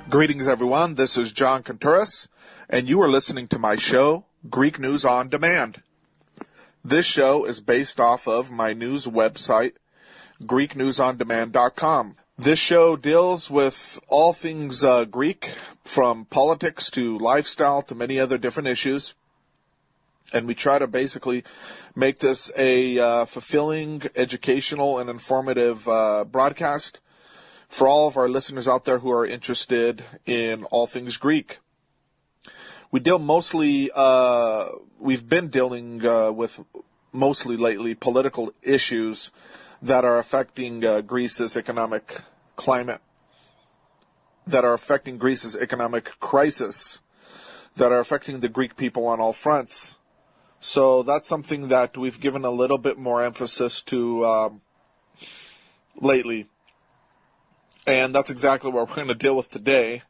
Greetings, everyone. This is John Contreras, and you are listening to my show, Greek News on Demand. This show is based off of my news website, GreekNewsOnDemand.com. This show deals with all things Greek, from politics to lifestyle to many other different issues. And we try to basically make this a fulfilling, educational, and informative broadcast for all of our listeners out there who are interested in all things Greek. We deal mostly, we've been dealing with mostly lately political issues that are affecting Greece's economic climate, that are affecting Greece's economic crisis, that are affecting the Greek people on all fronts. So that's something that we've given a little bit more emphasis to lately. And that's exactly what we're going to deal with today.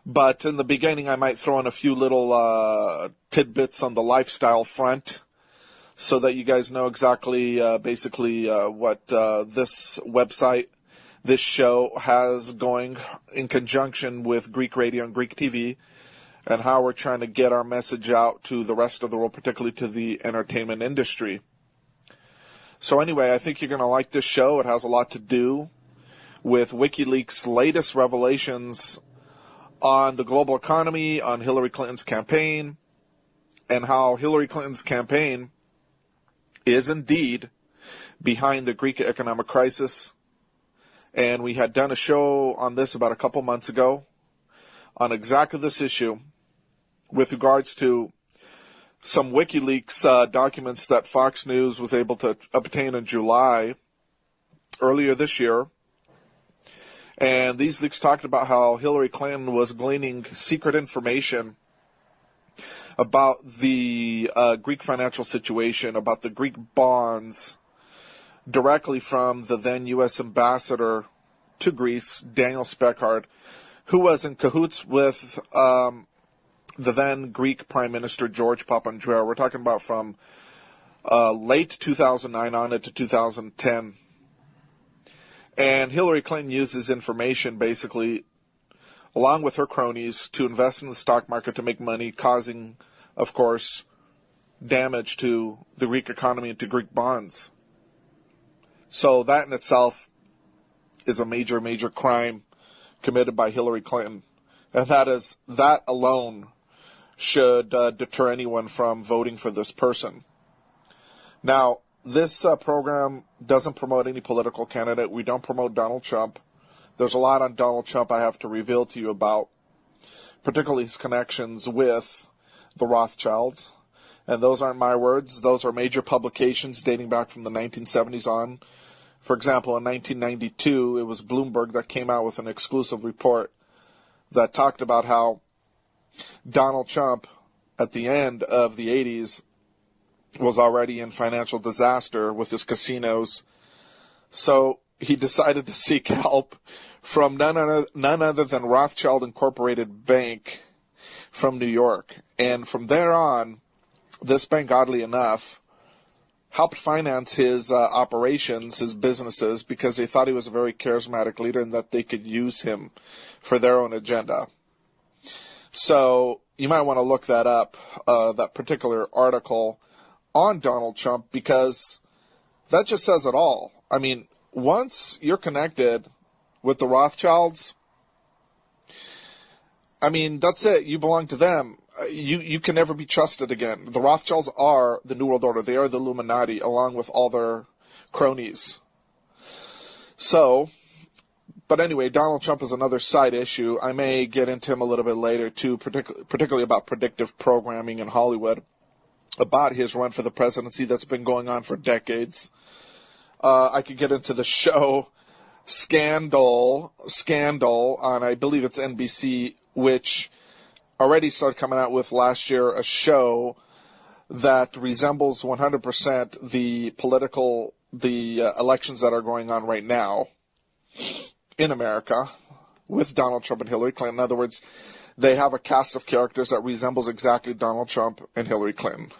But in the beginning, I might throw in a few little tidbits on the lifestyle front so that you guys know exactly, what this website, this show has going in conjunction with Greek radio and Greek TV, and how we're trying to get our message out to the rest of the world, particularly to the entertainment industry. So anyway, I think you're going to like this show. It has a lot to do with WikiLeaks' latest revelations on the global economy, on Hillary Clinton's campaign, and how Hillary Clinton's campaign is indeed behind the Greek economic crisis. And we had done a show on this about a couple months ago on exactly this issue with regards to some WikiLeaks documents that Fox News was able to obtain in July earlier this year. And these leaks talked about how Hillary Clinton was gleaning secret information about the Greek financial situation, about the Greek bonds, directly from the then U.S. ambassador to Greece, Daniel Speckard, who was in cahoots with the then Greek Prime Minister George Papandreou. We're talking about from late 2009 on into 2010. And Hillary Clinton uses information, basically, along with her cronies, to invest in the stock market to make money, causing, of course, damage to the Greek economy and to Greek bonds. So that in itself is a major, major crime committed by Hillary Clinton. And that alone should deter anyone from voting for this person. Now, this program doesn't promote any political candidate. We don't promote Donald Trump. There's a lot on Donald Trump I have to reveal to you about, particularly his connections with the Rothschilds. And those aren't my words. Those are major publications dating back from the 1970s on. For example, in 1992, it was Bloomberg that came out with an exclusive report that talked about how Donald Trump, at the end of the 80s, was already in financial disaster with his casinos. So he decided to seek help from none other than Rothschild Incorporated Bank from New York. And from there on, this bank, oddly enough, helped finance his operations, his businesses, because they thought he was a very charismatic leader and that they could use him for their own agenda. So you might want to look that up, that particular article on Donald Trump, because that just says it all. I mean, once you're connected with the Rothschilds, I mean, that's it. You belong to them. You can never be trusted again. The Rothschilds are the New World Order. They are the Illuminati, along with all their cronies. So, but anyway, Donald Trump is another side issue. I may get into him a little bit later, too, particularly about predictive programming in Hollywood, about his run for the presidency that's been going on for decades. I could get into the show Scandal on, I believe it's NBC, which already started coming out with last year a show that resembles 100% the elections that are going on right now in America with Donald Trump and Hillary Clinton. In other words, they have a cast of characters that resembles exactly Donald Trump and Hillary Clinton.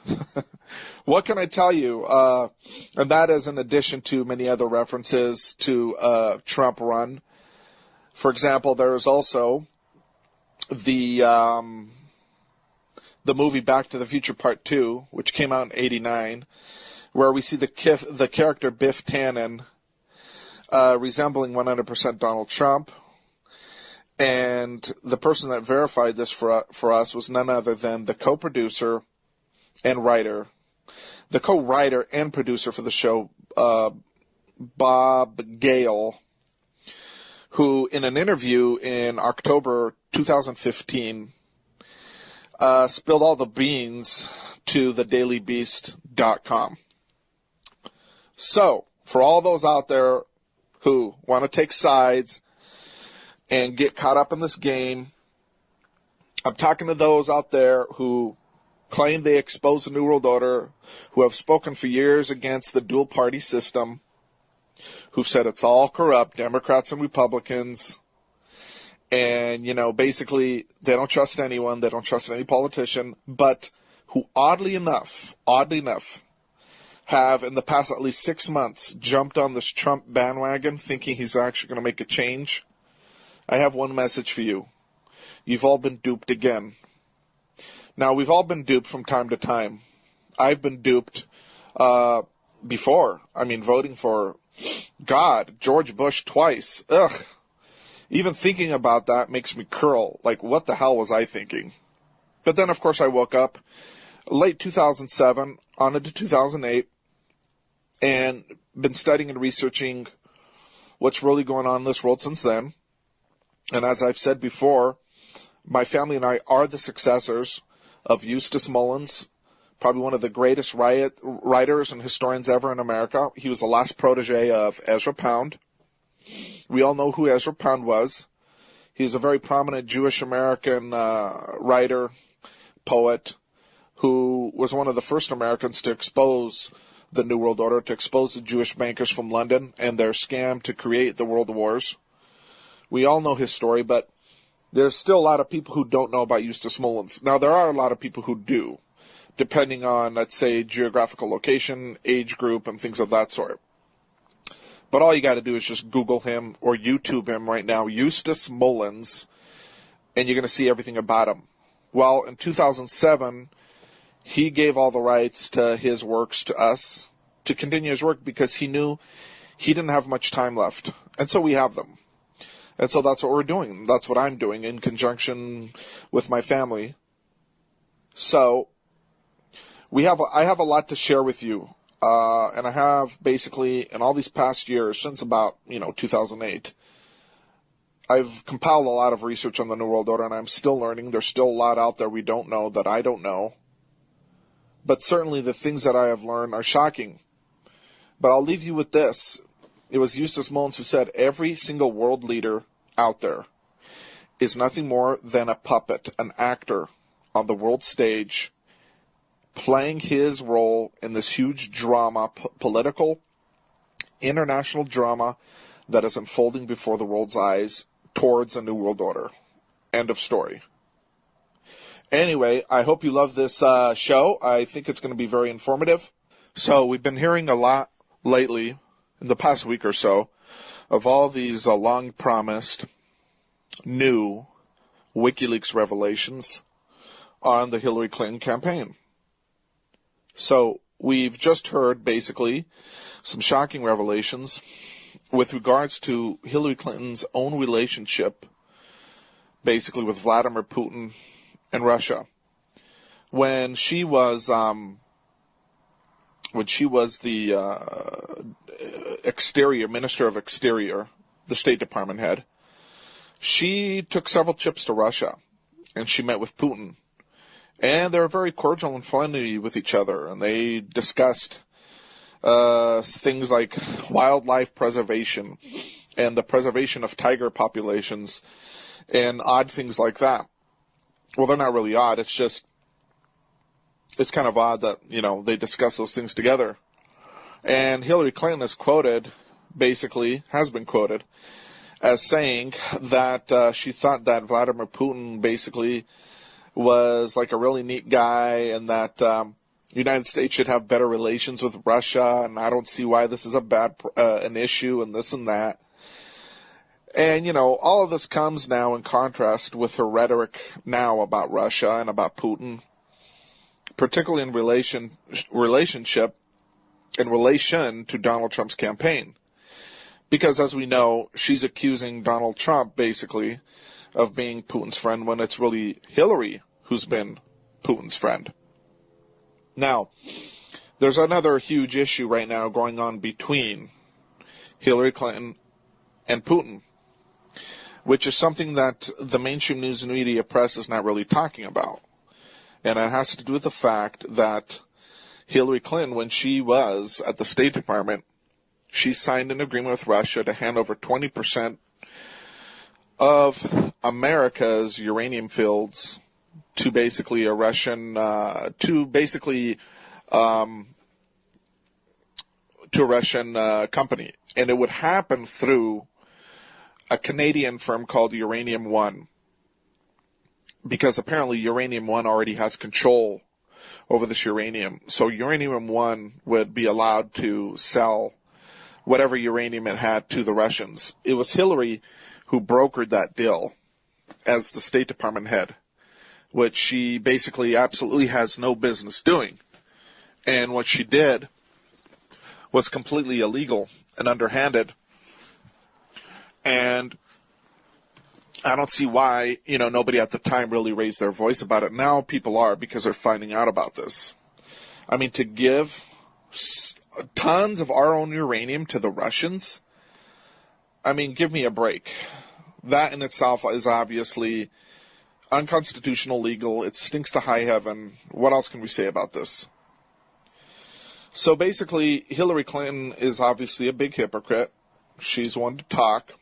What can I tell you? And that is in addition to many other references to Trump run. For example, there is also the movie Back to the Future Part 2, which came out in '89, where we see the character Biff Tannen resembling 100% Donald Trump. And the person that verified this for us was none other than the co-producer and writer, the co-writer and producer for the show, Bob Gale, who in an interview in October 2015 spilled all the beans to thedailybeast.com. So, for all those out there who want to take sides and get caught up in this game, I'm talking to those out there who claim they expose the New World Order, who have spoken for years against the dual-party system, who've said it's all corrupt, Democrats and Republicans, and, basically they don't trust anyone, they don't trust any politician, but who oddly enough, have in the past at least 6 months jumped on this Trump bandwagon thinking he's actually going to make a change. I have one message for you. You've all been duped again. Now, we've all been duped from time to time. I've been duped before. Voting for George Bush twice. Ugh. Even thinking about that makes me curl. Like, what the hell was I thinking? But then, of course, I woke up late 2007, on into 2008, and been studying and researching what's really going on in this world since then. And as I've said before, my family and I are the successors of Eustace Mullins, probably one of the greatest writers and historians ever in America. He was the last protege of Ezra Pound. We all know who Ezra Pound was. He was a very prominent Jewish-American writer, poet, who was one of the first Americans to expose the New World Order, to expose the Jewish bankers from London and their scam to create the world wars. We all know his story, but there's still a lot of people who don't know about Eustace Mullins. Now, there are a lot of people who do, depending on, let's say, geographical location, age group, and things of that sort. But all you got to do is just Google him or YouTube him right now, Eustace Mullins, and you're going to see everything about him. Well, in 2007, he gave all the rights to his works to us to continue his work because he knew he didn't have much time left. And so we have them. And so that's what we're doing. That's what I'm doing in conjunction with my family. So I have a lot to share with you. And I have basically in all these past years, since about, 2008, I've compiled a lot of research on the New World Order, and I'm still learning. There's still a lot out there we don't know that I don't know. But certainly the things that I have learned are shocking. But I'll leave you with this. It was Eustace Mullins who said every single world leader out there is nothing more than a puppet, an actor on the world stage, playing his role in this huge drama, political, international drama that is unfolding before the world's eyes towards a new world order. End of story. Anyway, I hope you love this show. I think it's going to be very informative. So we've been hearing a lot lately, in the past week or so, of all these long-promised new WikiLeaks revelations on the Hillary Clinton campaign. So we've just heard, basically, some shocking revelations with regards to Hillary Clinton's own relationship, basically, with Vladimir Putin and Russia. When she was the Minister of Exterior, the State Department head, she took several trips to Russia, and she met with Putin. And they were very cordial and friendly with each other, and they discussed things like wildlife preservation and the preservation of tiger populations and odd things like that. Well, they're not really odd. It's kind of odd that, they discuss those things together. And Hillary Clinton has been quoted as saying that she thought that Vladimir Putin basically was like a really neat guy, and that the United States should have better relations with Russia, and I don't see why this is an issue, and this and that. And, all of this comes now in contrast with her rhetoric now about Russia and about Putin, particularly in relation to Donald Trump's campaign. Because, as we know, she's accusing Donald Trump, basically, of being Putin's friend when it's really Hillary who's been Putin's friend. Now, there's another huge issue right now going on between Hillary Clinton and Putin, which is something that the mainstream news and media press is not really talking about. And it has to do with the fact that Hillary Clinton, when she was at the State Department, she signed an agreement with Russia to hand over 20% of America's uranium fields to basically a Russian, to a Russian company. And it would happen through a Canadian firm called Uranium One, because apparently Uranium One already has control over this uranium. So Uranium One would be allowed to sell whatever uranium it had to the Russians. It was Hillary who brokered that deal as the State Department head, which she basically absolutely has no business doing. And what she did was completely illegal and underhanded. And I don't see why, nobody at the time really raised their voice about it. Now people are, because they're finding out about this. I mean, to give tons of our own uranium to the Russians, I mean, give me a break. That in itself is obviously unconstitutional, illegal. It stinks to high heaven. What else can we say about this? So basically, Hillary Clinton is obviously a big hypocrite. She's one to talk.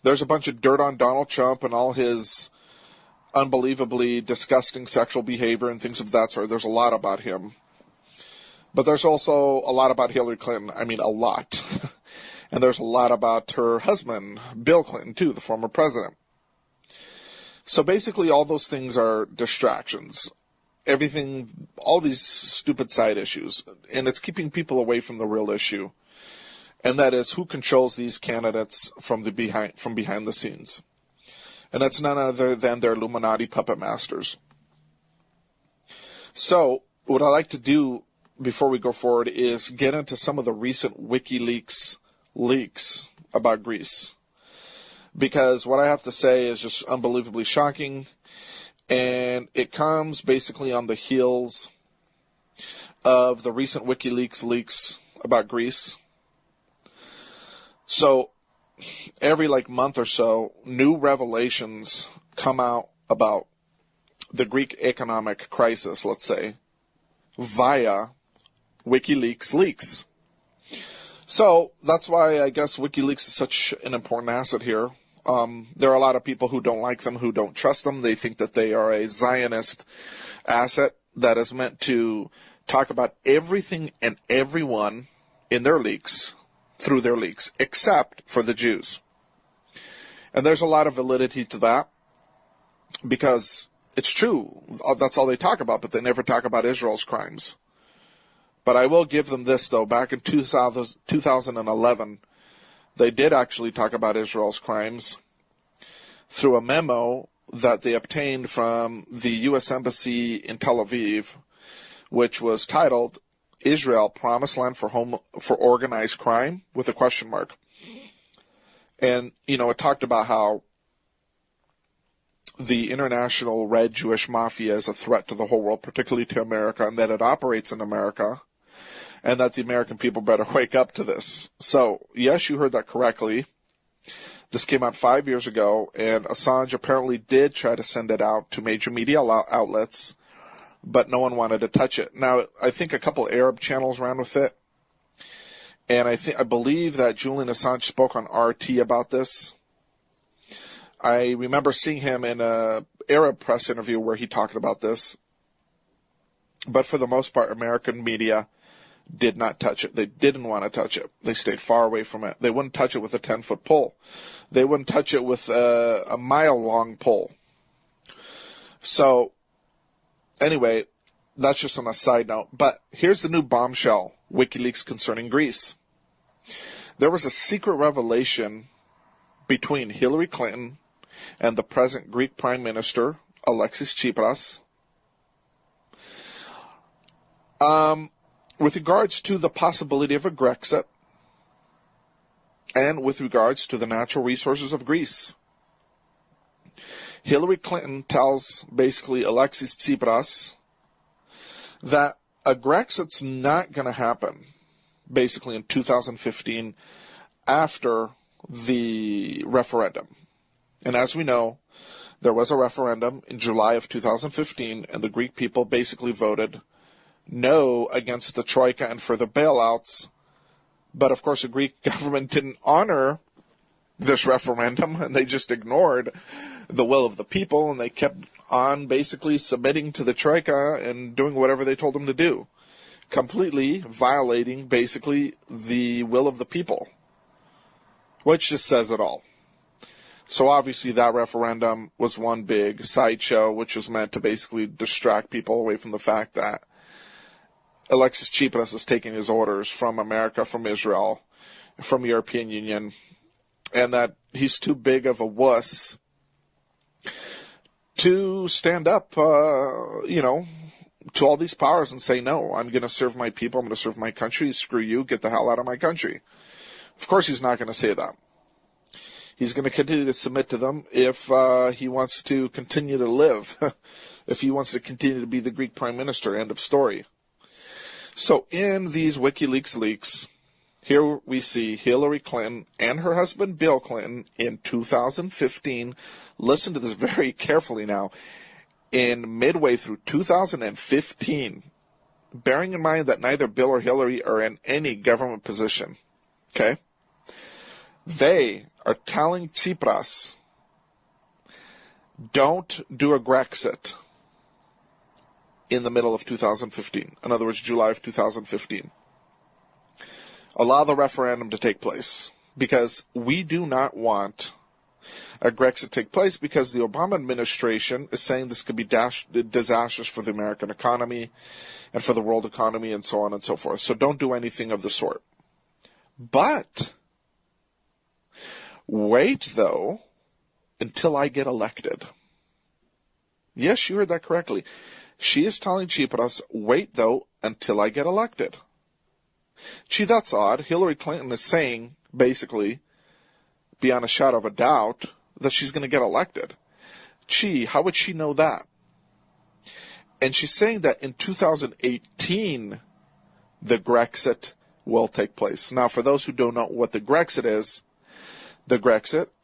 There's a bunch of dirt on Donald Trump and all his unbelievably disgusting sexual behavior and things of that sort. There's a lot about him. But there's also a lot about Hillary Clinton. I mean, a lot. And there's a lot about her husband, Bill Clinton, too, the former president. So basically, all those things are distractions. Everything, all these stupid side issues. And it's keeping people away from the real issue. And that is who controls these candidates from behind the scenes. And that's none other than their Illuminati puppet masters. So, what I like to do before we go forward is get into some of the recent WikiLeaks leaks about Greece. Because what I have to say is just unbelievably shocking. And it comes basically on the heels of the recent WikiLeaks leaks about Greece. So every month or so, new revelations come out about the Greek economic crisis, let's say, via WikiLeaks leaks. So that's why I guess WikiLeaks is such an important asset here. There are a lot of people who don't like them, who don't trust them. They think that they are a Zionist asset that is meant to talk about everything and everyone in their leaks, through their leaks, except for the Jews. And there's a lot of validity to that, because it's true. That's all they talk about, but they never talk about Israel's crimes. But I will give them this, though. Back in 2011, they did actually talk about Israel's crimes through a memo that they obtained from the U.S. Embassy in Tel Aviv, which was titled Israel, Promised Land for Organized Crime, with a question mark. And, it talked about how the international red Jewish mafia is a threat to the whole world, particularly to America, and that it operates in America, and that the American people better wake up to this. So, yes, you heard that correctly. This came out 5 years ago, and Assange apparently did try to send it out to major media outlets, but no one wanted to touch it. Now, I think a couple Arab channels ran with it, and I believe that Julian Assange spoke on RT about this. I remember seeing him in a Arab press interview where he talked about this, but for the most part, American media did not touch it. They didn't want to touch it. They stayed far away from it. They wouldn't touch it with a 10-foot pole. They wouldn't touch it with a mile-long pole. So, anyway, that's just on a side note. But here's the new bombshell, WikiLeaks concerning Greece. there was a secret revelation between Hillary Clinton and the present Greek Prime Minister, Alexis Tsipras, with regards to the possibility of a Grexit and with regards to the natural resources of Greece. Hillary Clinton tells basically Alexis Tsipras that a Grexit's not going to happen basically in 2015 after the referendum. And as we know, there was a referendum in July of 2015, and the Greek people basically voted no against the Troika and further bailouts. But of course, the Greek government didn't honor this referendum, and they just ignored the will of the people, and they kept on basically submitting to the Troika and doing whatever they told them to do, completely violating basically the will of the people, which just says it all. So obviously that referendum was one big sideshow, which was meant to basically distract people away from the fact that Alexis Tsipras is taking his orders from America, from Israel, from the European Union, and that he's too big of a wuss to stand up, to all these powers and say, no, I'm going to serve my people, I'm going to serve my country, screw you, get the hell out of my country. Of course he's not going to say that. He's going to continue to submit to them if he wants to continue to live, if he wants to continue to be the Greek Prime Minister, end of story. So in these WikiLeaks leaks, here we see Hillary Clinton and her husband Bill Clinton in 2015. Listen to this very carefully now. In midway through 2015, bearing in mind that neither Bill or Hillary are in any government position, okay? They are telling Tsipras, don't do a Grexit in the middle of 2015. In other words, July of 2015. Allow the referendum to take place, because we do not want a Grexit take place, because the Obama administration is saying this could be disastrous for the American economy and for the world economy and so on and so forth. So don't do anything of the sort. But wait, though, until I get elected. Yes, you heard that correctly. She is telling Tsipras, wait, though, until I get elected. Gee, that's odd. Hillary Clinton is saying, basically, beyond a shadow of a doubt, that she's going to get elected. Gee, how would she know that? And she's saying that in 2018, the Grexit will take place. Now, for those who don't know what the Grexit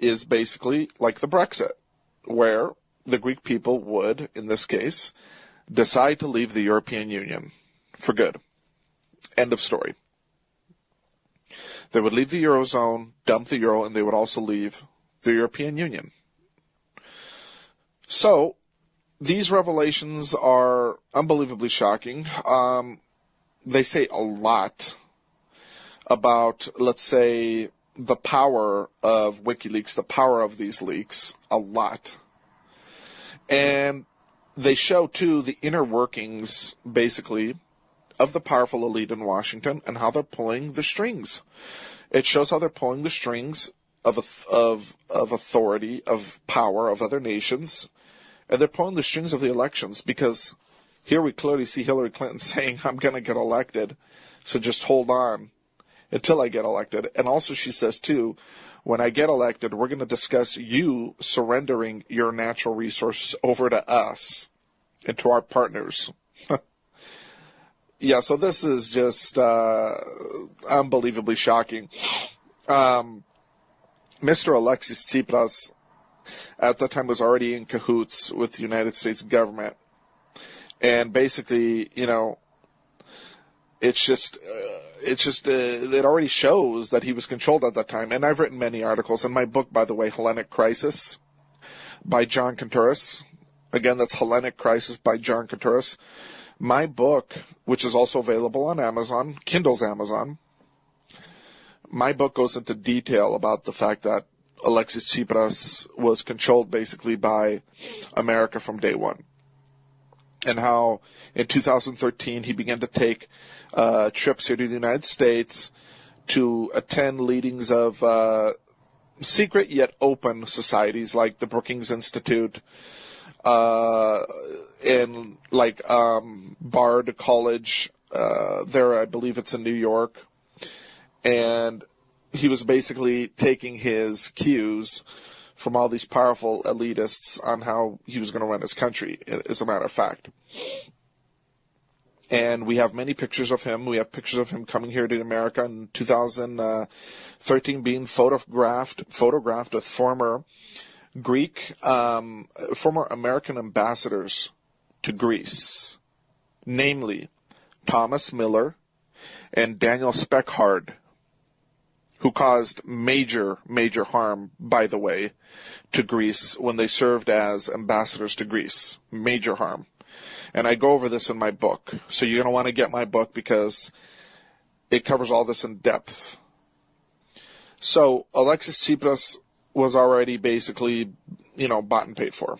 is basically like the Brexit, where the Greek people would, in this case, decide to leave the European Union for good. End of story. They would leave the Eurozone, dump the Euro, and they would also leave the European Union. So, these revelations are unbelievably shocking. They say a lot about, let's say, the power of WikiLeaks, the power of these leaks, a lot. And they show, too, the inner workings, basically, of the powerful elite in Washington and how they're pulling the strings. It shows how they're pulling the strings of authority, of power, of other nations, and they're pulling the strings of the elections, because here we clearly see Hillary Clinton saying, I'm going to get elected, so just hold on until I get elected. And also she says, too, when I get elected, we're going to discuss you surrendering your natural resources over to us and to our partners. Yeah, so this is just unbelievably shocking. Mr. Alexis Tsipras at that time was already in cahoots with the United States government. And basically, it already shows that he was controlled at that time. And I've written many articles in my book, by the way, Hellenic Crisis by John Contouras. Again, that's Hellenic Crisis by John Contouras. My book, which is also available on Amazon, Kindle's Amazon, my book goes into detail about the fact that Alexis Tsipras was controlled basically by America from day one. And how in 2013 he began to take trips here to the United States to attend meetings of secret yet open societies like the Brookings Institute, and like Bard College. There, I believe it's in New York. And he was basically taking his cues from all these powerful elitists on how he was going to run his country, as a matter of fact. And we have many pictures of him. We have pictures of him coming here to America in 2013, being photographed with former American ambassadors to Greece, namely Thomas Miller and Daniel Speckhard, who caused major harm, by the way, to Greece when they served as ambassadors to Greece. Major harm. And I go over this in my book. So you're going to want to get my book because it covers all this in depth. So Alexis Tsipras was already basically, bought and paid for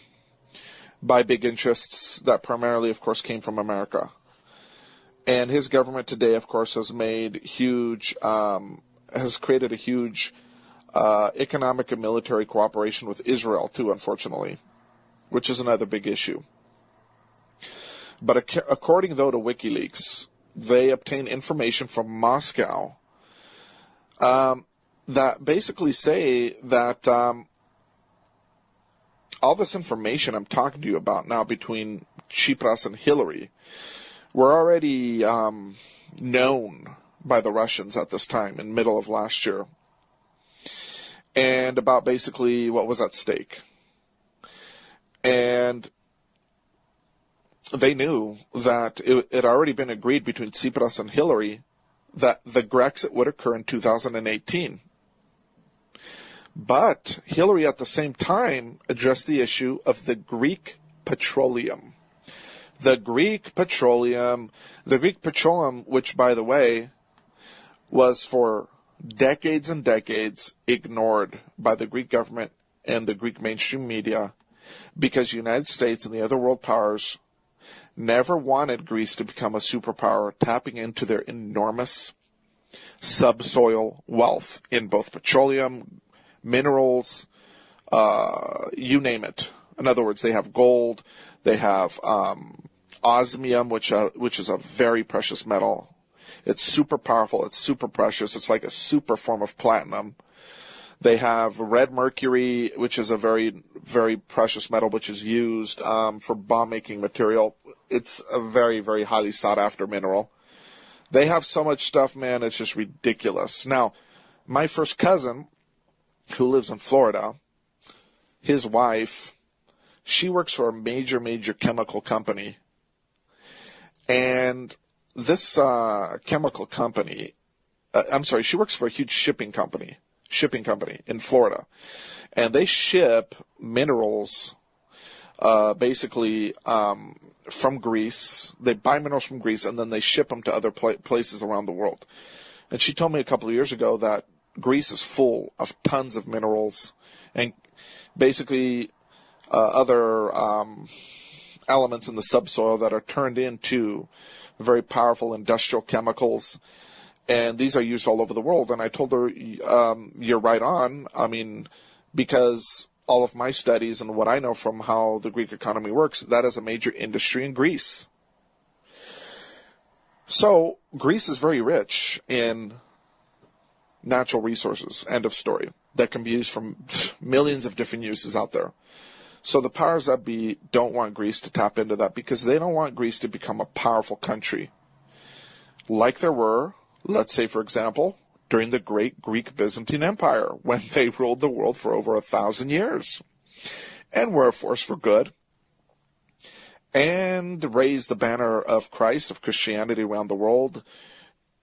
by big interests that primarily, of course, came from America. And his government today, of course, has created a huge economic and military cooperation with Israel, too, unfortunately, which is another big issue. But according, though, to WikiLeaks, they obtained information from Moscow that basically say that all this information I'm talking to you about now between Tsipras and Hillary were already known by the Russians at this time, in middle of last year, and about basically what was at stake. And they knew that it had already been agreed between Tsipras and Hillary that the Grexit would occur in 2018. But Hillary at the same time addressed the issue of the Greek Petroleum. The Greek Petroleum, which, by the way, was for decades and decades ignored by the Greek government and the Greek mainstream media, because the United States and the other world powers never wanted Greece to become a superpower, tapping into their enormous subsoil wealth in both petroleum, minerals, you name it. In other words, they have gold, they have osmium, which is a very precious metal. It's super powerful, it's super precious, it's like a super form of platinum. They have red mercury, which is a very, very precious metal, which is used for bomb-making material. It's a very, very highly sought-after mineral. They have so much stuff, man, it's just ridiculous. Now, my first cousin, who lives in Florida, his wife, she works for a major, major chemical company. And this chemical company, she works for a huge shipping company in Florida. And they ship minerals basically from Greece. They buy minerals from Greece and then they ship them to other places around the world. And she told me a couple of years ago that Greece is full of tons of minerals and basically other elements in the subsoil that are turned into very powerful industrial chemicals. And these are used all over the world. And I told her, you're right on. I mean, because all of my studies and what I know from how the Greek economy works, that is a major industry in Greece. So Greece is very rich in natural resources, end of story, that can be used from millions of different uses out there. So the powers that be don't want Greece to tap into that because they don't want Greece to become a powerful country. Like there were, let's say, for example, during the great Greek Byzantine Empire, when they ruled the world for over 1,000 years and were a force for good and raised the banner of Christ, of Christianity around the world,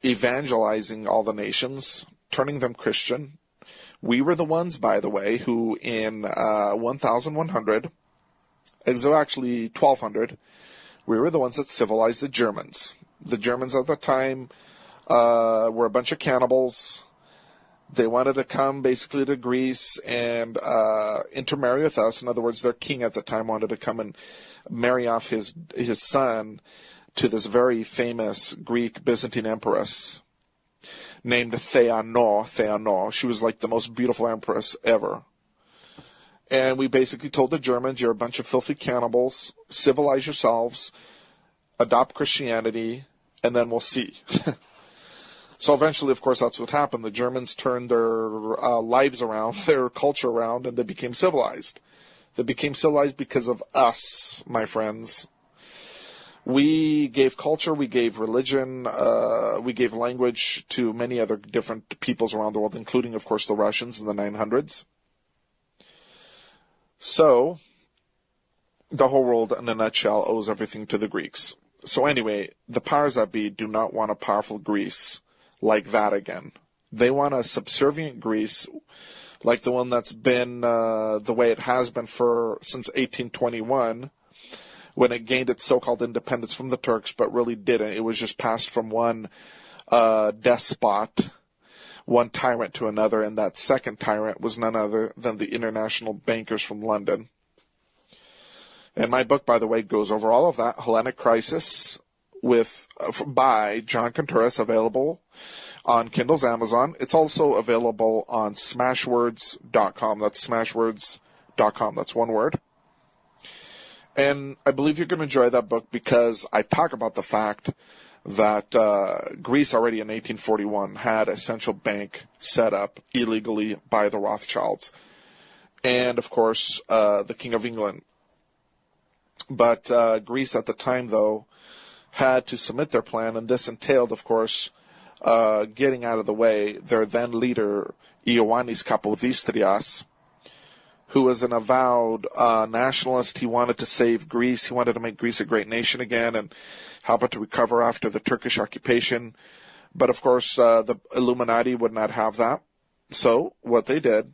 evangelizing all the nations, turning them Christian. We were the ones, by the way, who in 1100, actually 1200, we were the ones that civilized the Germans. The Germans at the time were a bunch of cannibals. They wanted to come basically to Greece and intermarry with us. In other words, their king at the time wanted to come and marry off his son to this very famous Greek Byzantine empress. named Theano. She was like the most beautiful empress ever. And we basically told the Germans, you're a bunch of filthy cannibals, civilize yourselves, adopt Christianity, and then we'll see. So eventually, of course, that's what happened. The Germans turned their lives around, their culture around, and they became civilized. They became civilized because of us, my friends. We gave culture, we gave religion, we gave language to many other different peoples around the world, including, of course, the Russians in the 900s. So, the whole world, in a nutshell, owes everything to the Greeks. So anyway, the powers that be do not want a powerful Greece like that again. They want a subservient Greece like the one that's been the way it has been since 1821, when it gained its so-called independence from the Turks, but really didn't. It was just passed from one despot, one tyrant to another, and that second tyrant was none other than the international bankers from London. And my book, by the way, goes over all of that, Hellenic Crisis, by John Contreras, available on Kindle's Amazon. It's also available on smashwords.com. That's smashwords.com. That's one word. And I believe you're going to enjoy that book because I talk about the fact that Greece already in 1841 had a central bank set up illegally by the Rothschilds. And, of course, the King of England. But Greece at the time, though, had to submit their plan, and this entailed, of course, getting out of the way their then leader, Ioannis Kapodistrias, who was an avowed nationalist. He wanted to save Greece. He wanted to make Greece a great nation again and help it to recover after the Turkish occupation. But, of course, the Illuminati would not have that. So what they did,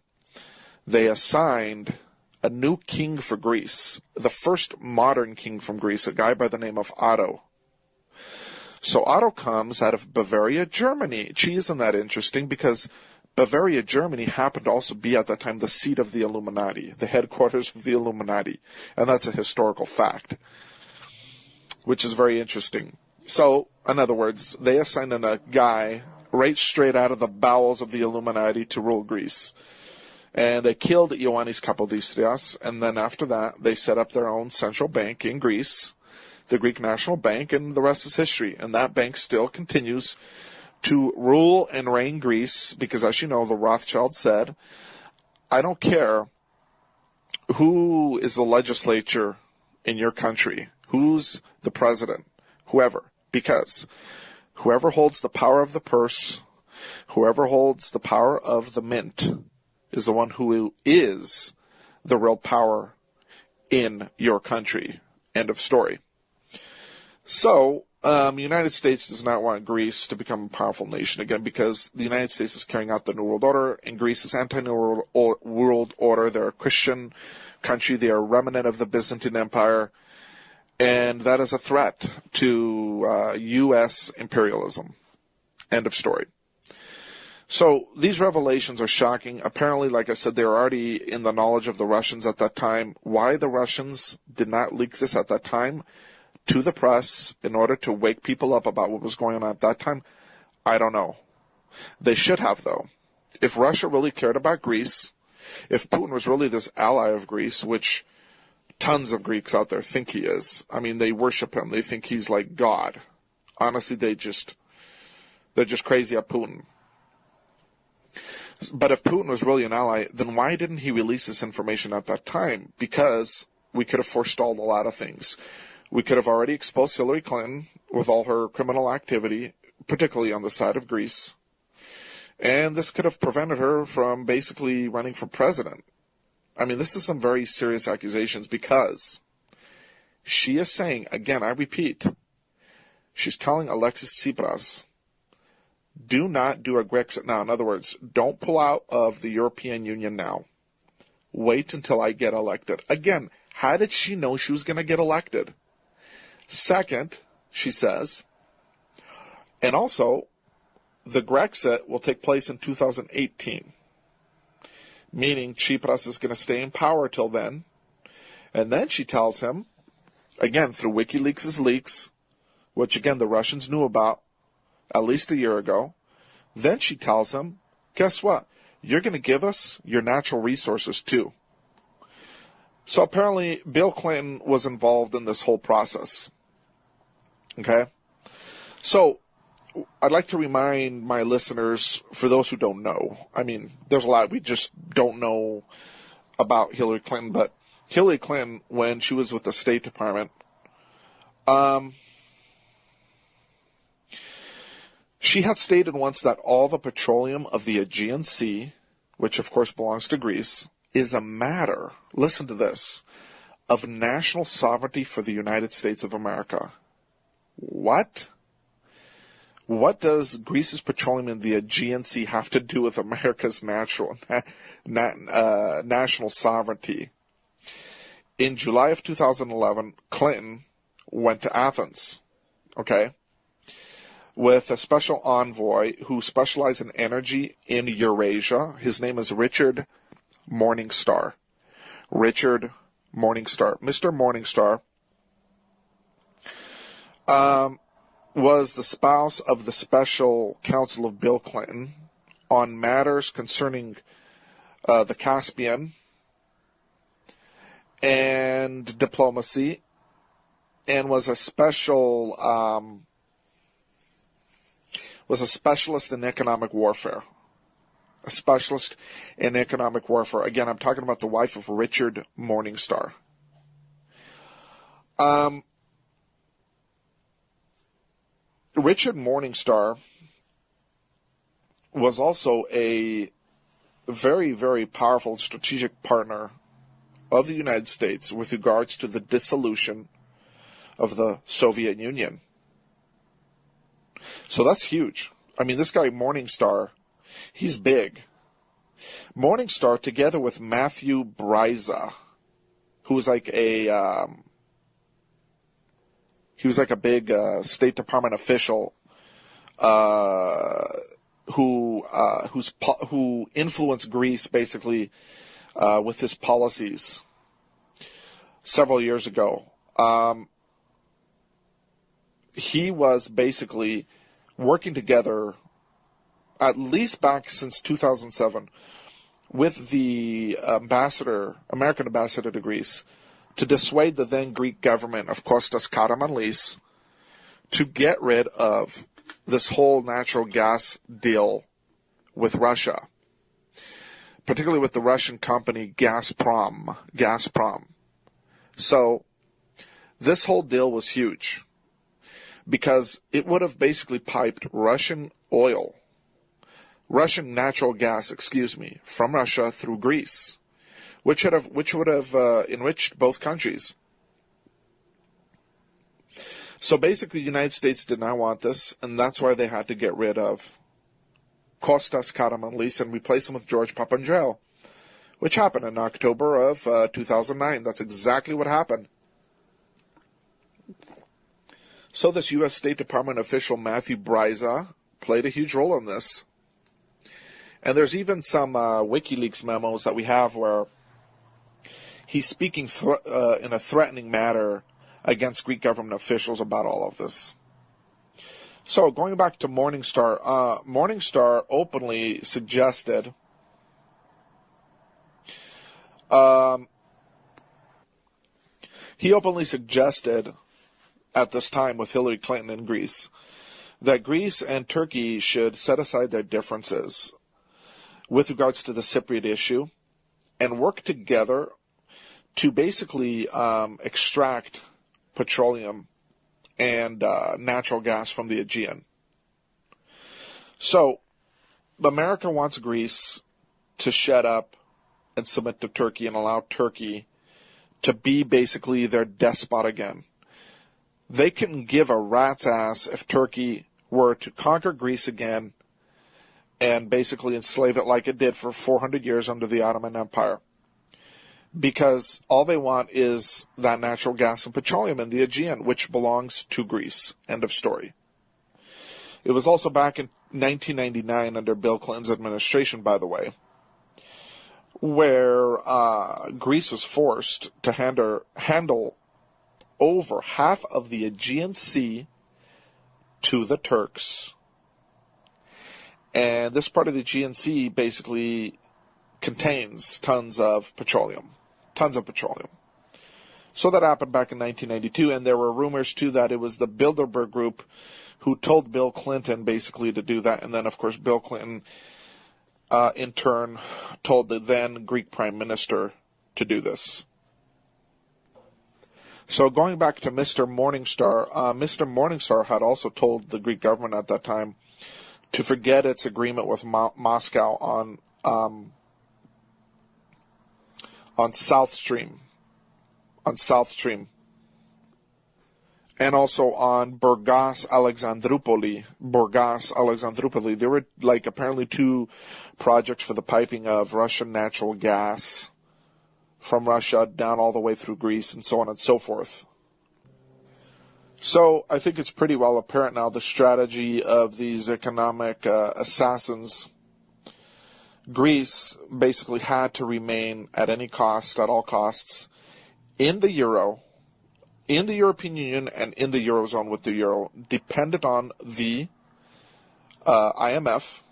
they assigned a new king for Greece, the first modern king from Greece, a guy by the name of Otto. So Otto comes out of Bavaria, Germany. Gee, isn't that interesting? Because Bavaria, Germany happened to also be at that time the seat of the Illuminati, the headquarters of the Illuminati. And that's a historical fact, which is very interesting. So, in other words, they assigned in a guy right straight out of the bowels of the Illuminati to rule Greece. And they killed Ioannis Kapodistrias, and then after that, they set up their own central bank in Greece, the Greek National Bank, and the rest is history. And that bank still continues to rule and reign Greece, because as you know, the Rothschild said, I don't care who is the legislature in your country, who's the president, whoever, because whoever holds the power of the purse, whoever holds the power of the mint, is the one who is the real power in your country. End of story. So, the United States does not want Greece to become a powerful nation again because the United States is carrying out the New World Order, and Greece is anti-New World Order. They're a Christian country. They are a remnant of the Byzantine Empire, and that is a threat to U.S. imperialism. End of story. So these revelations are shocking. Apparently, like I said, they were already in the knowledge of the Russians at that time. Why the Russians did not leak this at that time to the press in order to wake people up about what was going on at that time, I don't know. They should have, though. If Russia really cared about Greece, if Putin was really this ally of Greece, which tons of Greeks out there think he is, I mean, they worship him. They think he's like God. Honestly, they're just crazy at Putin. But if Putin was really an ally, then why didn't he release this information at that time? Because we could have forestalled a lot of things. We could have already exposed Hillary Clinton with all her criminal activity, particularly on the side of Greece. And this could have prevented her from basically running for president. I mean, this is some very serious accusations because she is saying, again, I repeat, she's telling Alexis Tsipras, do not do a Grexit now. In other words, don't pull out of the European Union now. Wait until I get elected. Again, how did she know she was going to get elected? Second, she says, and also, the Grexit will take place in 2018, meaning Tsipras is going to stay in power till then. And then she tells him, again, through WikiLeaks' leaks, which again the Russians knew about at least a year ago, Then she tells him, guess what? You're going to give us your natural resources too. So apparently Bill Clinton was involved in this whole process. Okay? So I'd like to remind my listeners, for those who don't know, I mean, there's a lot we just don't know about Hillary Clinton, but Hillary Clinton, when she was with the State Department, she had stated once that all the petroleum of the Aegean Sea, which of course belongs to Greece, is a matter, listen to this, of national sovereignty for the United States of America. What? What does Greece's petroleum in the Aegean Sea have to do with America's national sovereignty? In July of 2011, Clinton went to Athens, okay, with a special envoy who specialized in energy in Eurasia. His name is Richard Morningstar. Richard Morningstar. Mr. Morningstar was the spouse of the special counsel of Bill Clinton on matters concerning the Caspian and diplomacy, and was a specialist in economic warfare. A specialist in economic warfare. Again, I'm talking about the wife of Richard Morningstar. Richard Morningstar was also a very, very powerful strategic partner of the United States with regards to the dissolution of the Soviet Union. So that's huge. I mean, this guy Morningstar, he's big. Morningstar, together with Matthew Bryza, who was like a big State Department official who influenced Greece basically with his policies several years ago. He was basically working together, at least back since 2007, with the American ambassador to Greece, to dissuade the then Greek government of Kostas Karamanlis to get rid of this whole natural gas deal with Russia, particularly with the Russian company Gazprom. So this whole deal was huge because it would have basically piped Russian natural gas, from Russia through Greece, which would have enriched both countries. So basically, the United States did not want this, and that's why they had to get rid of Kostas Karamanlis and replace him with George Papandreou, which happened in October of 2009. That's exactly what happened. So this U.S. State Department official, Matthew Bryza, played a huge role in this. And there's even some WikiLeaks memos that we have where he's speaking in a threatening manner against Greek government officials about all of this. So going back to Morningstar, Morningstar openly suggested at this time with Hillary Clinton in Greece that Greece and Turkey should set aside their differences with regards to the Cypriot issue and work together to basically extract petroleum and natural gas from the Aegean. So America wants Greece to shut up and submit to Turkey and allow Turkey to be basically their despot again. They couldn't give a rat's ass if Turkey were to conquer Greece again and basically enslave it like it did for 400 years under the Ottoman Empire. Because all they want is that natural gas and petroleum in the Aegean, which belongs to Greece. End of story. It was also back in 1999 under Bill Clinton's administration, by the way, where Greece was forced to handle over half of the Aegean Sea to the Turks. And this part of the Aegean Sea basically contains tons of petroleum. So that happened back in 1992, and there were rumors, too, that it was the Bilderberg Group who told Bill Clinton basically to do that. And then, of course, Bill Clinton, in turn, told the then Greek Prime Minister to do this. So going back to Mr. Morningstar, Mr. Morningstar had also told the Greek government at that time to forget its agreement with Moscow on South Stream, and also on Burgas Alexandroupoli. There were apparently two projects for the piping of Russian natural gas from Russia down all the way through Greece, and so on and so forth. So I think it's pretty well apparent now the strategy of these economic assassins. Greece basically had to remain at all costs, in the euro, in the European Union, and in the Eurozone with the euro, dependent on the IMF,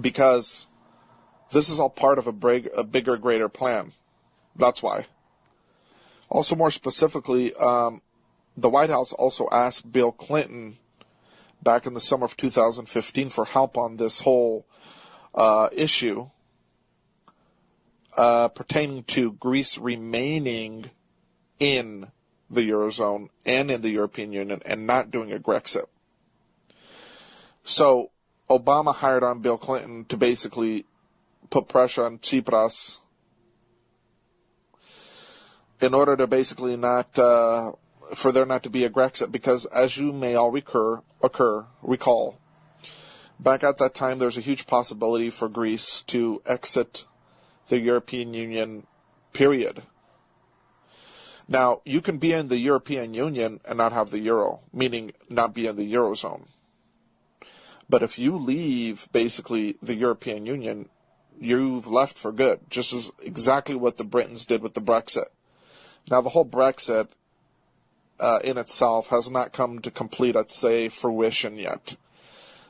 because this is all part of a bigger, greater plan. That's why. Also, more specifically, the White House also asked Bill Clinton back in the summer of 2015 for help on this whole issue pertaining to Greece remaining in the Eurozone and in the European Union and not doing a Grexit. So Obama hired on Bill Clinton to basically put pressure on Tsipras in order to basically for there not to be a Grexit, because as you may all recall, back at that time, there's a huge possibility for Greece to exit the European Union, period. Now, you can be in the European Union and not have the euro, meaning not be in the Eurozone. But if you leave, basically, the European Union, you've left for good, just as exactly what the Britons did with the Brexit. Now, the whole Brexit in itself has not come to complete, I'd say, fruition yet.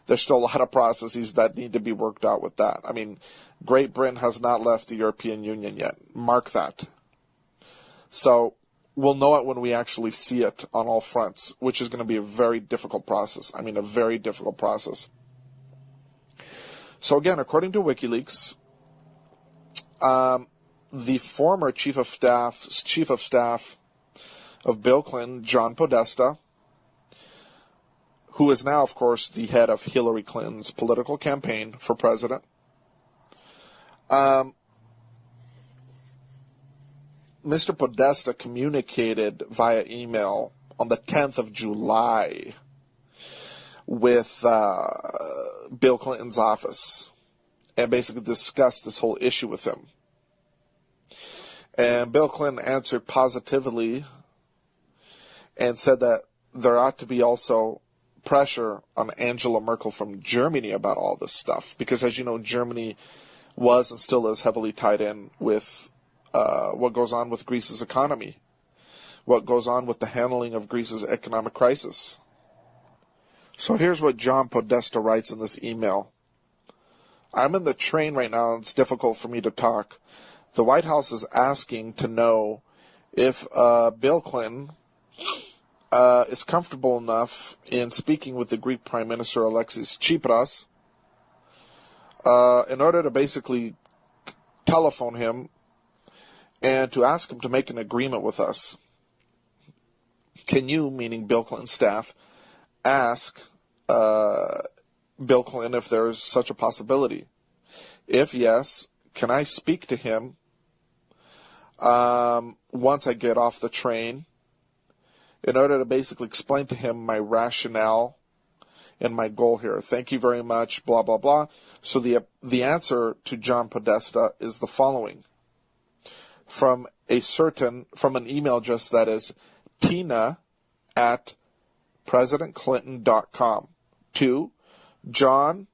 There's still a lot of processes that need to be worked out with that. I mean, Great Britain has not left the European Union yet. Mark that. So we'll know it when we actually see it on all fronts, which is going to be a very difficult process. I mean, a very difficult process. So again, according to WikiLeaks, the former chief of staff of Bill Clinton, John Podesta, who is now, of course, the head of Hillary Clinton's political campaign for president, Mr. Podesta communicated via email on the 10th of July with Bill Clinton's office and basically discussed this whole issue with him. And Bill Clinton answered positively and said that there ought to be also pressure on Angela Merkel from Germany about all this stuff, because, as you know, Germany was and still is heavily tied in with what goes on with Greece's economy, what goes on with the handling of Greece's economic crisis. So here's what John Podesta writes in this email. I'm in the train right now, and it's difficult for me to talk. The White House is asking to know if Bill Clinton is comfortable enough in speaking with the Greek Prime Minister Alexis Tsipras in order to basically telephone him and to ask him to make an agreement with us. Can you, meaning Bill Clinton's staff, ask Bill Clinton if there is such a possibility? If yes, can I speak to him once I get off the train in order to basically explain to him my rationale and my goal here? Thank you very much, blah, blah, blah. So the answer to John Podesta is the following. From an email address that is tina@presidentclinton.com to John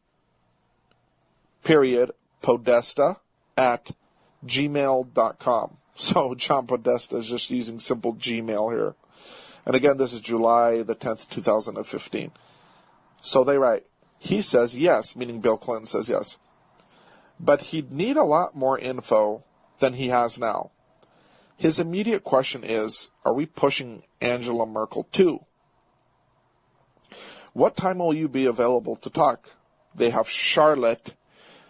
Podesta@gmail.com. So John Podesta is just using simple Gmail here. And again, this is July the 10th, 2015. So they write, He says yes, meaning Bill Clinton says yes. But he'd need a lot more info than he has now. His immediate question is, are we pushing Angela Merkel too? What time will you be available to talk? They have Charlotte,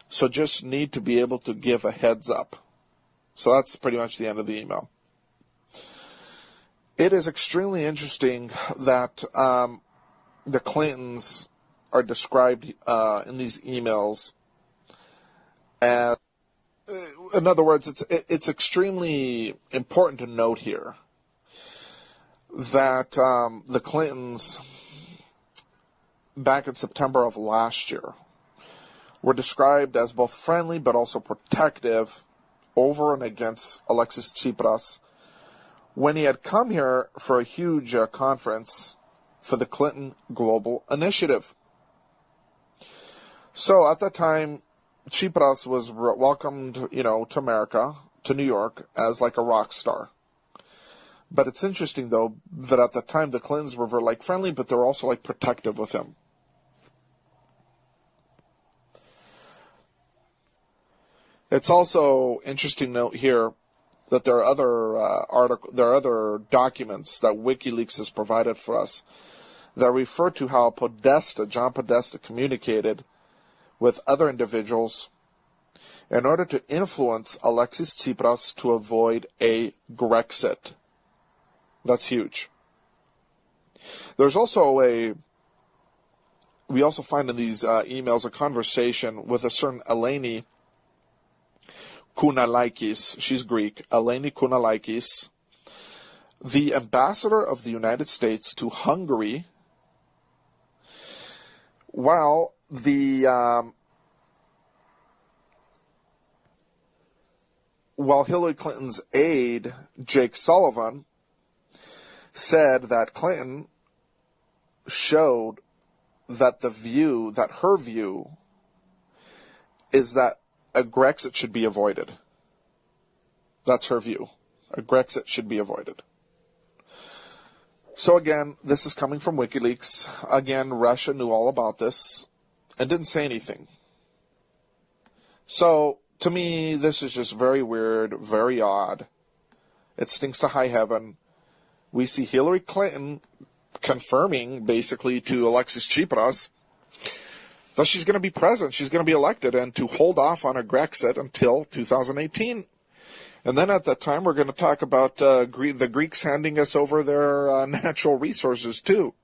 so just need to be able to give a heads up. So that's pretty much the end of the email. It is extremely interesting that the Clintons are described in these emails as, in other words, it's extremely important to note here that the Clintons, back in September of last year, were described as both friendly but also protective over and against Alexis Tsipras when he had come here for a huge conference for the Clinton Global Initiative. So at that time, Tsipras was welcomed, to America, to New York, as like a rock star. But it's interesting, though, that at the time the Clintons were very friendly, but they were also protective with him. It's also interesting to note here that there are other documents that WikiLeaks has provided for us that refer to how John Podesta communicated with other individuals in order to influence Alexis Tsipras to avoid a Grexit. That's huge. There's also we also find in these emails a conversation with a certain Eleni Kounalakis, she's Greek, Eleni Kounalakis, the ambassador of the United States to Hungary, while Hillary Clinton's aide, Jake Sullivan, said that Clinton showed that her view is that a Grexit should be avoided. That's her view. A Grexit should be avoided. So again, this is coming from WikiLeaks. Again, Russia knew all about this and didn't say anything. So, to me, this is just very weird, very odd. It stinks to high heaven. We see Hillary Clinton confirming, basically, to Alexis Tsipras that she's going to be president, she's going to be elected, and to hold off on a Grexit until 2018. And then at that time, we're going to talk about the Greeks handing us over their natural resources, too.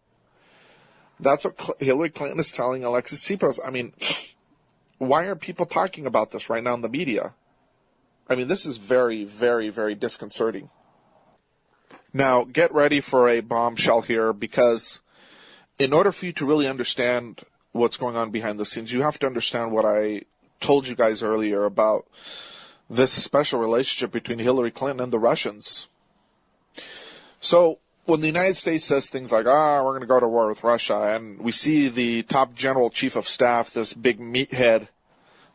That's what Hillary Clinton is telling Alexis Tsipras. I mean, why aren't people talking about this right now in the media? I mean, this is very, very, very disconcerting. Now, get ready for a bombshell here, because in order for you to really understand what's going on behind the scenes, you have to understand what I told you guys earlier about this special relationship between Hillary Clinton and the Russians. So when the United States says things like, we're going to go to war with Russia, and we see the top general chief of staff, this big meathead,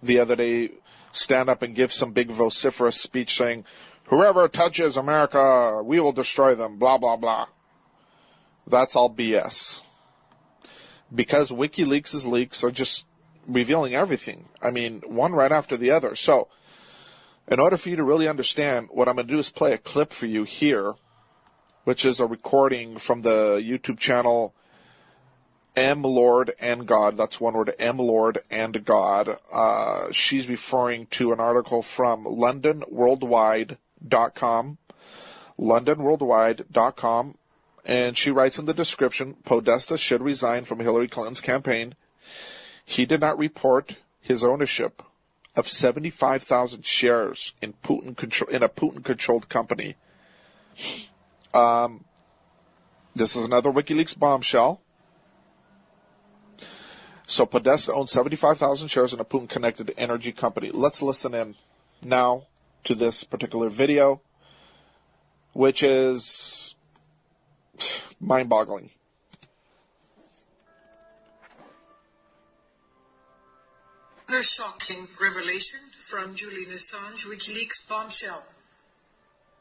the other day stand up and give some big vociferous speech saying, whoever touches America, we will destroy them, blah, blah, blah. That's all BS. Because WikiLeaks' leaks are just revealing everything. I mean, one right after the other. So, in order for you to really understand, what I'm going to do is play a clip for you here, which is a recording from the YouTube channel M Lord and God. That's one word, M Lord and God. She's referring to an article from LondonWorldwide.com. LondonWorldwide.com. And she writes in the description, Podesta should resign from Hillary Clinton's campaign. He did not report his ownership of 75,000 shares in a Putin-controlled company. This is another WikiLeaks bombshell. So Podesta owns 75,000 shares in a Putin-connected energy company. Let's listen in now to this particular video, which is mind-boggling. Another shocking revelation from Julian Assange WikiLeaks bombshell.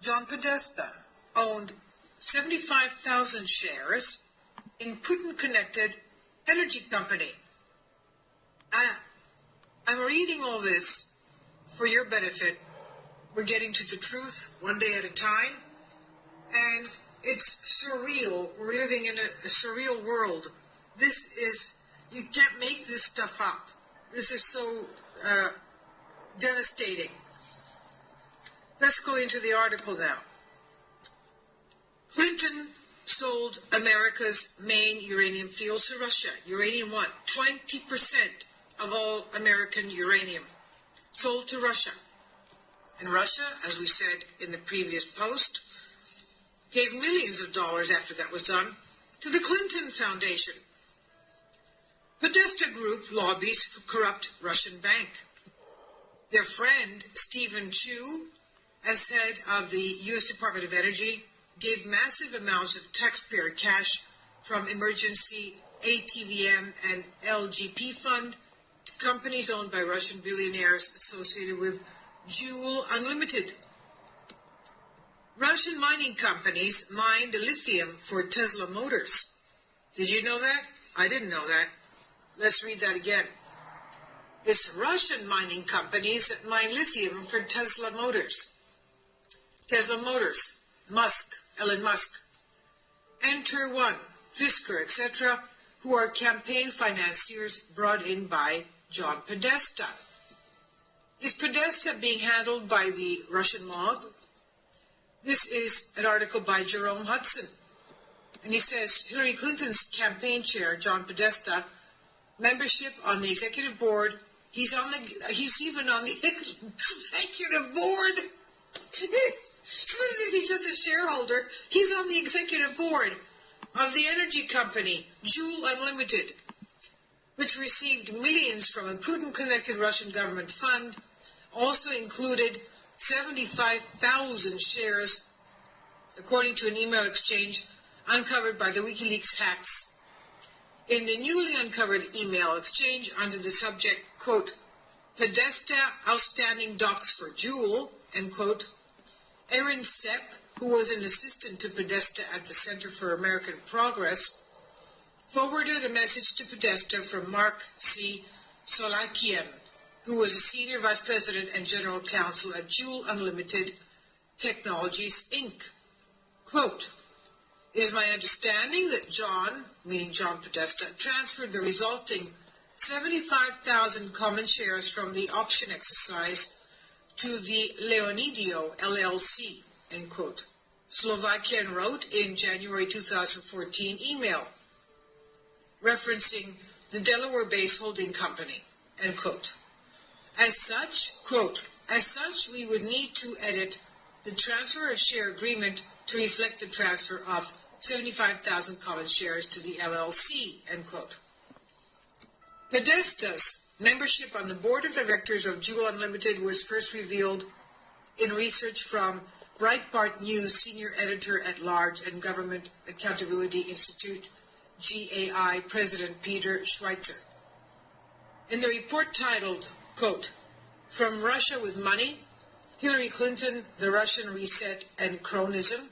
John Podesta owned 75,000 shares in Putin-connected energy company. I'm reading all this for your benefit. We're getting to the truth one day at a time. And it's surreal. We're living in a surreal world. You can't make this stuff up. This is so devastating. Let's go into the article now. Clinton sold America's main uranium fields to Russia. Uranium what? 20% of all American uranium sold to Russia. And Russia, as we said in the previous post, gave millions of dollars after that was done to the Clinton Foundation. Podesta Group lobbies for corrupt Russian bank. Their friend, Stephen Chu, as head of the U.S. Department of Energy, gave massive amounts of taxpayer cash from emergency ATVM and LGP fund to companies owned by Russian billionaires associated with Joule Unlimited. Russian mining companies mined lithium for Tesla Motors. Did you know that? I didn't know that. Let's read that again. It's Russian mining companies that mine lithium for Tesla Motors. Tesla Motors, Elon Musk, Enter One, Fisker, etc., who are campaign financiers brought in by John Podesta. Is Podesta being handled by the Russian mob? This is an article by Jerome Hudson. And he says, Hillary Clinton's campaign chair, John Podesta, membership on the executive board, he's even on the executive board. It's as if he's just a shareholder. He's on the executive board of the energy company, Joule Unlimited, which received millions from a Putin-connected Russian government fund, also included 75,000 shares, according to an email exchange uncovered by the WikiLeaks hacks. In the newly uncovered email exchange under the subject, quote, Podesta outstanding docs for Joule, end quote, Aaron Sepp, who was an assistant to Podesta at the Center for American Progress, forwarded a message to Podesta from Mark C. Solakian, who was a senior vice president and general counsel at Joule Unlimited Technologies, Inc. Quote, it is my understanding that John, meaning John Podesta, transferred the resulting 75,000 common shares from the option exercise to the Leonidio LLC, end quote. Slovakian wrote in January 2014 email referencing the Delaware-based holding company, end quote. As such, quote, as such, we would need to edit the transfer of share agreement to reflect the transfer of 75,000 common shares to the LLC, end quote. Podesta's membership on the board of directors of Joule Unlimited was first revealed in research from Breitbart News senior editor-at-large and Government Accountability Institute, GAI President Peter Schweitzer. In the report titled, quote, From Russia with Money, Hillary Clinton, the Russian Reset and Cronyism,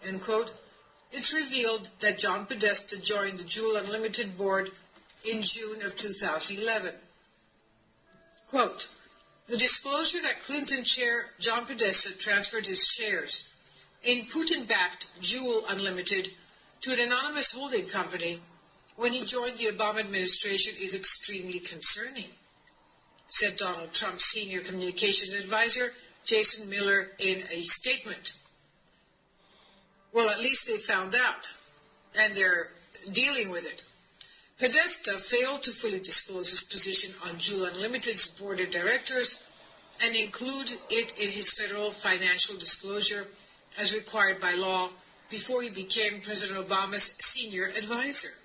end quote, it's revealed that John Podesta joined the Joule Unlimited board in June of 2011. Quote, the disclosure that Clinton chair John Podesta transferred his shares in Putin-backed Joule Unlimited to an anonymous holding company when he joined the Obama administration is extremely concerning, said Donald Trump's senior communications advisor, Jason Miller, in a statement. Well, at least they found out, and they're dealing with it. Podesta failed to fully disclose his position on Joule Unlimited's board of directors and include it in his federal financial disclosure as required by law before he became President Obama's senior advisor.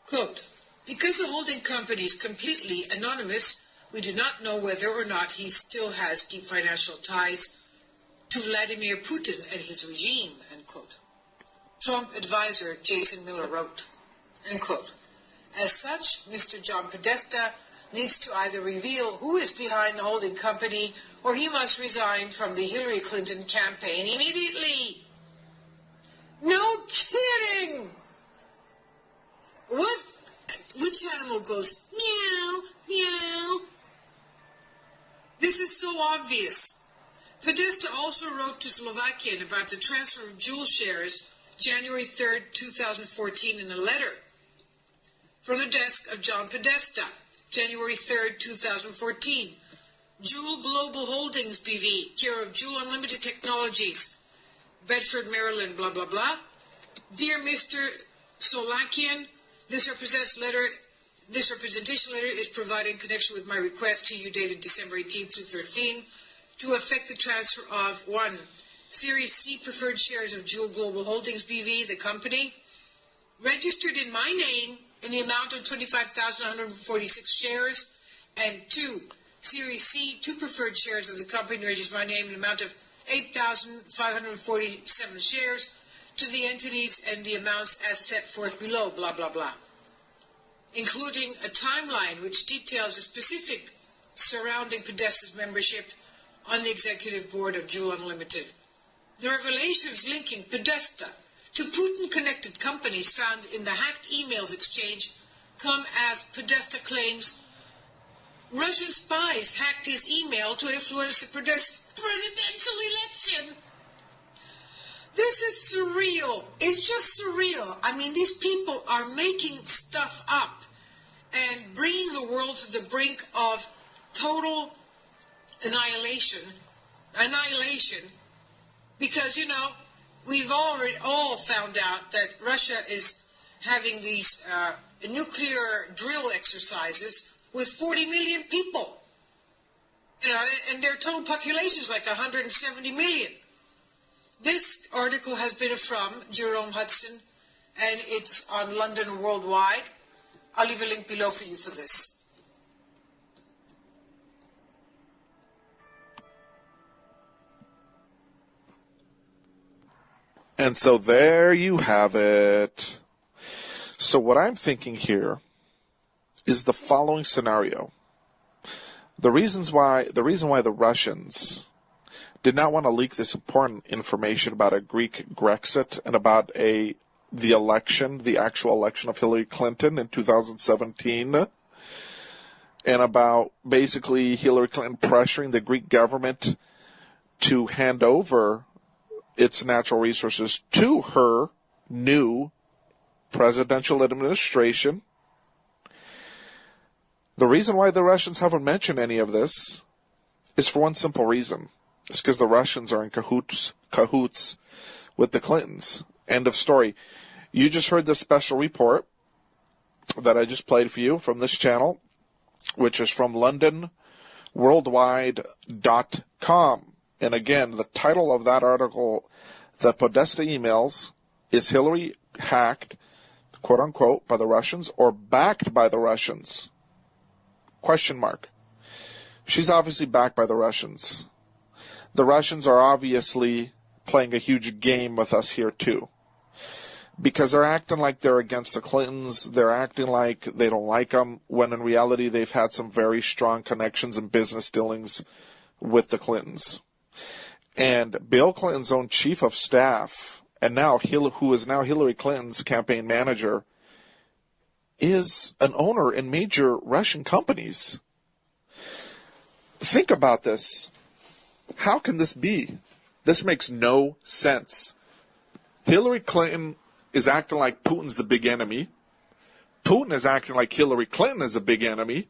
Quote, because the holding company is completely anonymous, we do not know whether or not he still has deep financial ties to Vladimir Putin and his regime, end quote. Trump advisor Jason Miller wrote, end quote. As such, Mr. John Podesta needs to either reveal who is behind the holding company or he must resign from the Hillary Clinton campaign immediately. No kidding! What? We Which animal goes meow, meow? This is so obvious. Podesta also wrote to Slovakian about the transfer of Joule shares January 3rd, 2014 in a letter from the desk of John Podesta, January 3rd, 2014. Joule Global Holdings BV, care of Joule Unlimited Technologies, Bedford, Maryland, blah, blah, blah. Dear Mr. Solakian, this representation letter is provided in connection with my request to you dated December 18, 2013, to effect the transfer of 1. Series C preferred shares of Joule Global Holdings BV, the company, registered in my name in the amount of 25,146 shares, and 2. Series C, 2 preferred shares of the company registered in my name in the amount of 8,547 shares to the entities and the amounts as set forth below, blah, blah, blah, including a timeline which details the specific surrounding Podesta's membership on the executive board of Joule Unlimited. The revelations linking Podesta to Putin-connected companies found in the hacked emails exchange come as Podesta claims Russian spies hacked his email to influence the presidential election. This is surreal. It's just surreal. I mean, these people are making stuff up and bringing the world to the brink of total annihilation, because, you know, we've already all found out that Russia is having these nuclear drill exercises with 40 million people. You know, and their total population is like 170 million. This article has been from Jerome Hudson, and it's on London Worldwide. I'll leave a link below for you for this. And so there you have it. So what I'm thinking here is the following scenario. The reason why the Russians did not want to leak this important information about a Greek Grexit and about the actual election of Hillary Clinton in 2017, and about basically Hillary Clinton pressuring the Greek government to hand over its natural resources to her new presidential administration. The reason why the Russians haven't mentioned any of this is for one simple reason. It's because the Russians are in cahoots with the Clintons. End of story. You just heard this special report that I just played for you from this channel, which is from LondonWorldwide.com. And again, the title of that article, The Podesta Emails, is Hillary hacked, quote unquote, by the Russians or backed by the Russians? Question mark. She's obviously backed by the Russians. The Russians are obviously playing a huge game with us here too, because they're acting like they're against the Clintons. They're acting like they don't like them, when in reality they've had some very strong connections and business dealings with the Clintons. And Bill Clinton's own chief of staff, and now who is now Hillary Clinton's campaign manager, is an owner in major Russian companies. Think about this. How can this be? This makes no sense. Hillary Clinton is acting like Putin's the big enemy. Putin is acting like Hillary Clinton is a big enemy.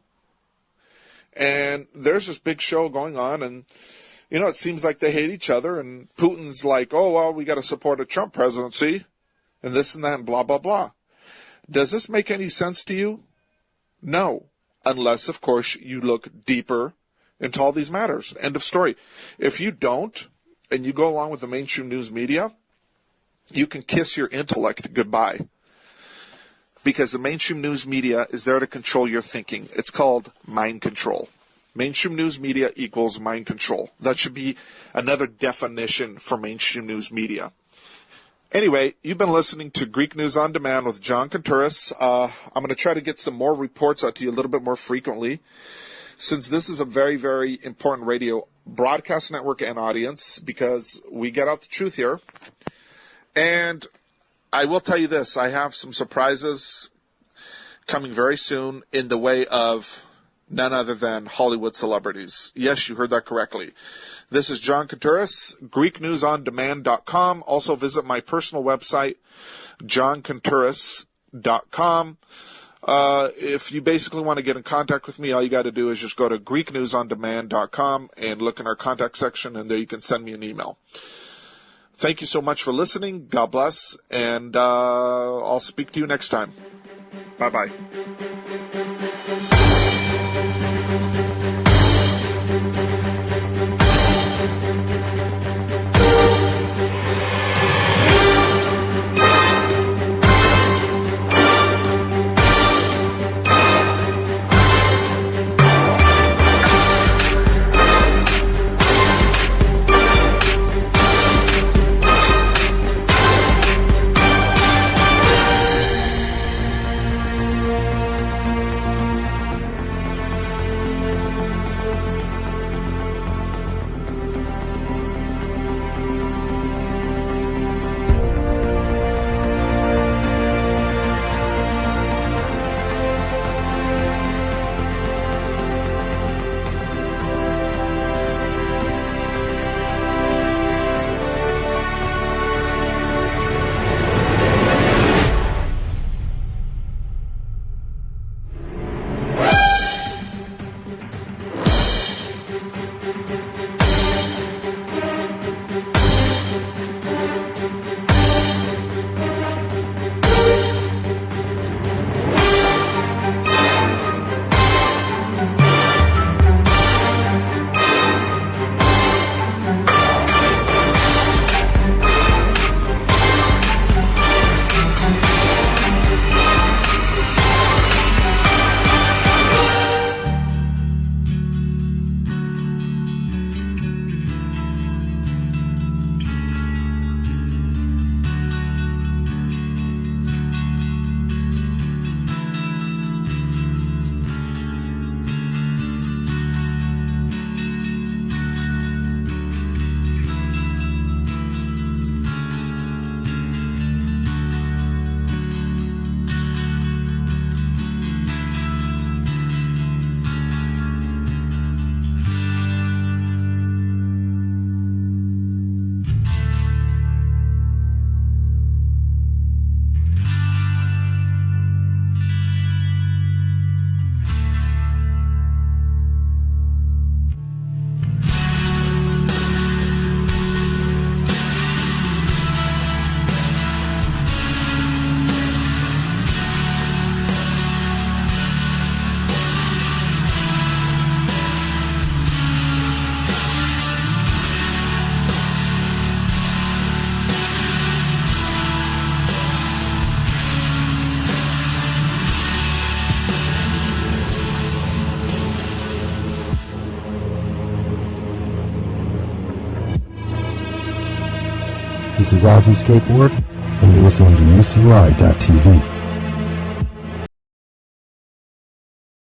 And there's this big show going on, and, you know, it seems like they hate each other, and Putin's like, oh, well, we got to support a Trump presidency, and this and that, and blah, blah, blah. Does this make any sense to you? No. Unless, of course, you look deeper into all these matters. End of story. If you don't, and you go along with the mainstream news media, you can kiss your intellect goodbye. Because the mainstream news media is there to control your thinking. It's called mind control. Mainstream news media equals mind control. That should be another definition for mainstream news media. Anyway, you've been listening to Greek News on Demand with John Contouris. I'm going to try to get some more reports out to you a little bit more frequently, since this is a very, very important radio broadcast network and audience, because we get out the truth here. And I will tell you this, I have some surprises coming very soon in the way of none other than Hollywood celebrities. Yes, you heard that correctly. This is John Contreras, GreekNewsOnDemand.com. Also visit my personal website, johncontreras.com. If you basically want to get in contact with me, all you got to do is just go to GreekNewsOnDemand.com and look in our contact section, and there you can send me an email. Thank you so much for listening. God bless, and I'll speak to you next time. Bye-bye. This is Ozzy Skateboard, and you're listening to UCY.TV.